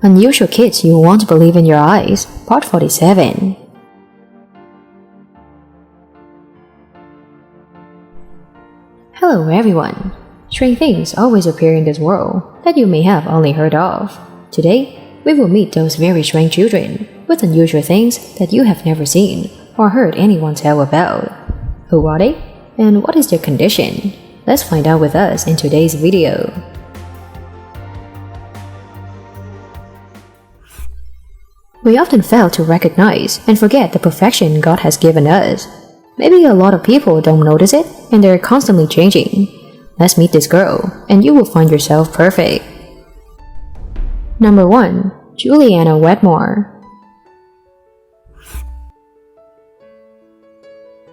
Unusual Kids You Won't Believe in Your Eyes, Part 47. Hello everyone. Strange things always appear in this world that you may have only heard of. Today, we will meet those very strange children with unusual things that you have never seen or heard anyone tell about. Who are they? And what is their condition? Let's find out with us in today's video. We often fail to recognize and forget the perfection God has given us. Maybe a lot of people don't notice it and they're constantly changing. Let's meet this girl and you will find yourself perfect. Number 1. Juliana Wetmore.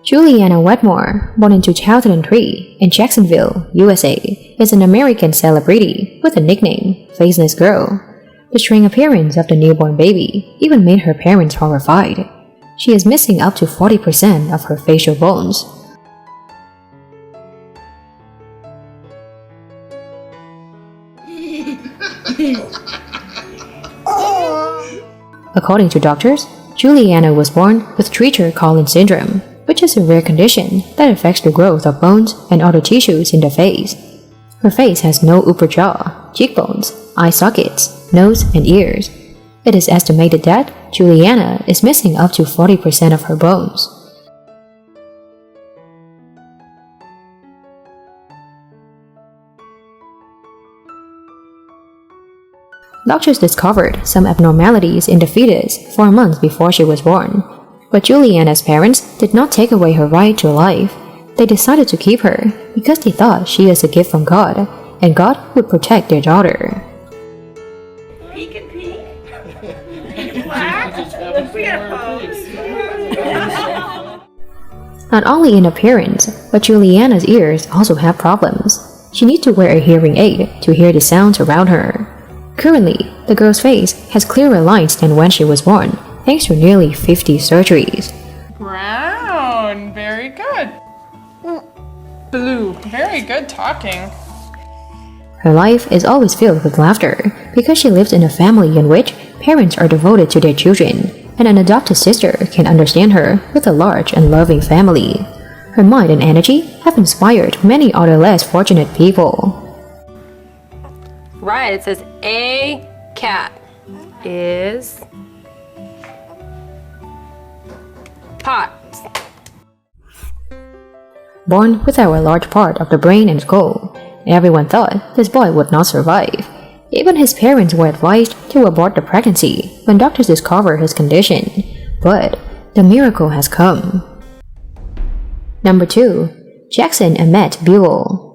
Juliana Wetmore, born in 2003 in Jacksonville, USA, is an American celebrity with the nickname Faceless Girl. The strange appearance of the newborn baby even made her parents horrified. She is missing up to 40% of her facial bones. According to doctors, Juliana was born with Treacher-Collins syndrome, which is a rare condition that affects the growth of bones and other tissues in the face. Her face has no upper jaw, cheekbones, eye sockets, nose, and ears. It is estimated that Juliana is missing up to 40% of her bones. Doctors discovered some abnormalities in the fetus 4 months before she was born, but Juliana's parents did not take away her right to life. They decided to keep her because they thought she is a gift from God, and God would protect their daughter. Peek and peek. We got a pose. Not only in appearance, but Juliana's ears also have problems. She needs to wear a hearing aid to hear the sounds around her. Currently, the girl's face has clearer lines than when she was born, thanks to nearly 50 surgeries. Brown, very good. Blue, very good talking. Her life is always filled with laughter because she lives in a family in which parents are devoted to their children, and an adopted sister can understand her with a large and loving family. Her mind and energy have inspired many other less fortunate people. Right, it says a cat is pot. Born without a large part of the brain and skull, everyone thought this boy would not survive. Even his parents were advised to abort the pregnancy when doctors discovered his condition, but the miracle has come. Number 2. Jaxon Emmett Buell.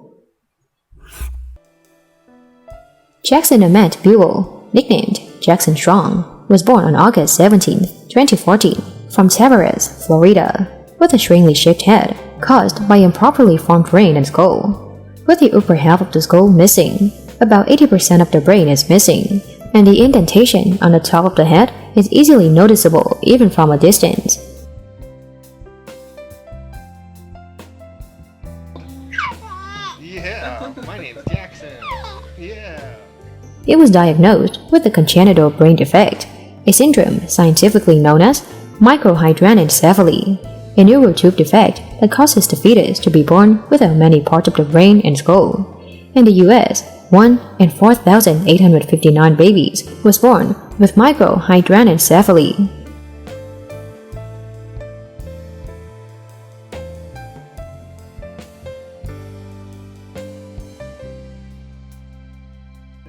Jaxon Emmett Buell, nicknamed Jaxon Strong, was born on August 17, 2014, from Tavares, Florida, with a strangely shaped head caused by improperly formed brain and skull. With the upper half of the skull missing, about 80% of the brain is missing, and the indentation on the top of the head is easily noticeable even from a distance. Yeah, my name's Jaxon. Yeah. It was diagnosed with a congenital brain defect, a syndrome scientifically known as microhydranencephaly, a neural tube defect that causes the fetus to be born without many parts of the brain and skull. In the US, 1 in 4,859 babies was born with microhydranencephaly.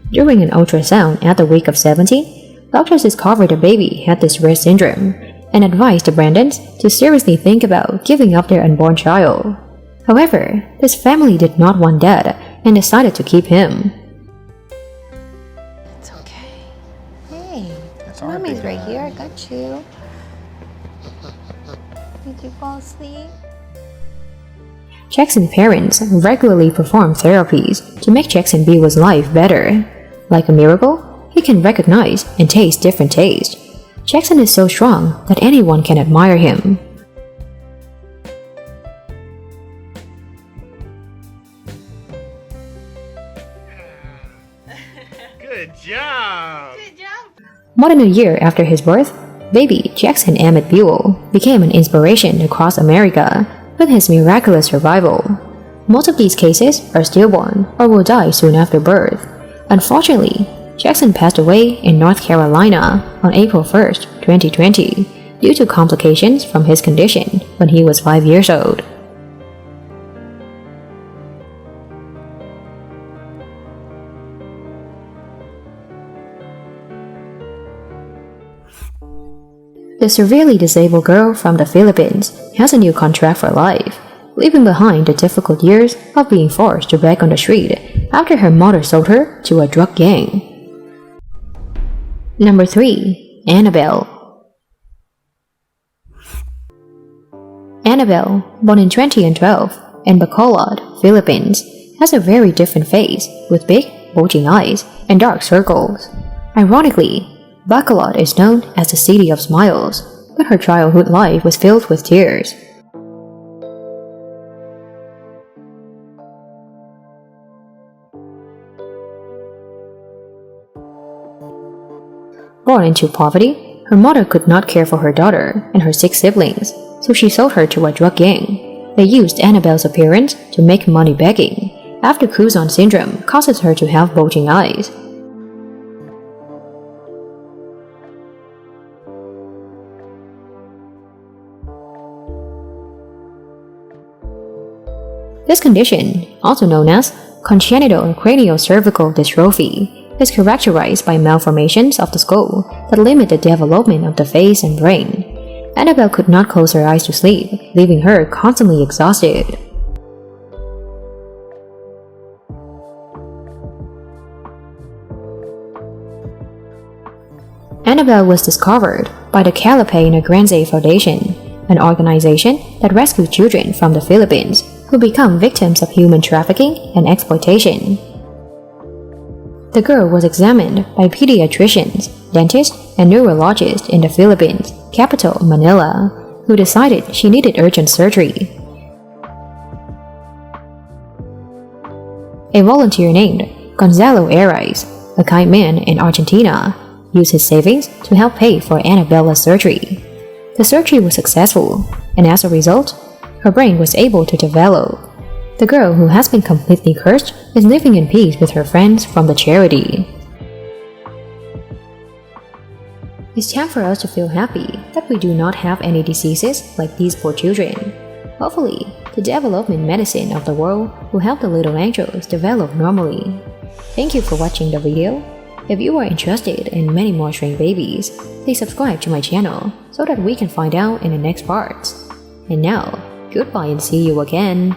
During an ultrasound at the week of 17, doctors discovered the baby had this rare syndrome and advised the Brandons to seriously think about giving up their unborn child. However, this family did not want Dad and decided to keep him. It's okay. Hey, Mommy's right here. I got you. Did you fall asleep? Jaxon's parents regularly perform therapies to make Jaxon Buell's life better. Like a miracle, he can recognize and taste different tastes. Jaxon is so strong that anyone can admire him. Good job. job. More than a year after his birth, baby Jaxon Emmett Buell became an inspiration across America with his miraculous survival. Most of these cases are stillborn or will die soon after birth. Unfortunately, Jaxon passed away in North Carolina on April 1st, 2020, due to complications from his condition when he was 5 years old. The severely disabled girl from the Philippines has a new contract for life, leaving behind the difficult years of being forced to beg on the street after her mother sold her to a drug gang. Number 3. Anabelle. Anabelle, born in 2012 in Bacolod, Philippines, has a very different face with big, bulging eyes and dark circles. Ironically, Bacolod is known as the City of Smiles, but her childhood life was filled with tears. Born into poverty, her mother could not care for her daughter and her 6 siblings, so she sold her to a drug gang. They used Anabelle's appearance to make money begging, after Crouzon syndrome causes her to have bulging eyes. This condition, also known as congenital craniocervical dystrophy, is characterized by malformations of the skull that limit the development of the face and brain. Anabelle could not close her eyes to sleep, leaving her constantly exhausted. Anabelle was discovered by the Calipay Grande Foundation, an organization that rescues children from the Philippines who become victims of human trafficking and exploitation. The girl was examined by pediatricians, dentists, and neurologists in the Philippines, capital Manila, who decided she needed urgent surgery. A volunteer named Gonzalo Arias, a kind man in Argentina, used his savings to help pay for Anabelle's surgery. The surgery was successful, and as a result, her brain was able to develop. The girl, who has been completely cursed, is living in peace with her friends from the charity. It's time for us to feel happy that we do not have any diseases like these poor children. Hopefully, the development medicine of the world will help the little angels develop normally. Thank you for watching the video. If you are interested in many more strange babies, please subscribe to my channel so that we can find out in the next parts. And now, goodbye and see you again.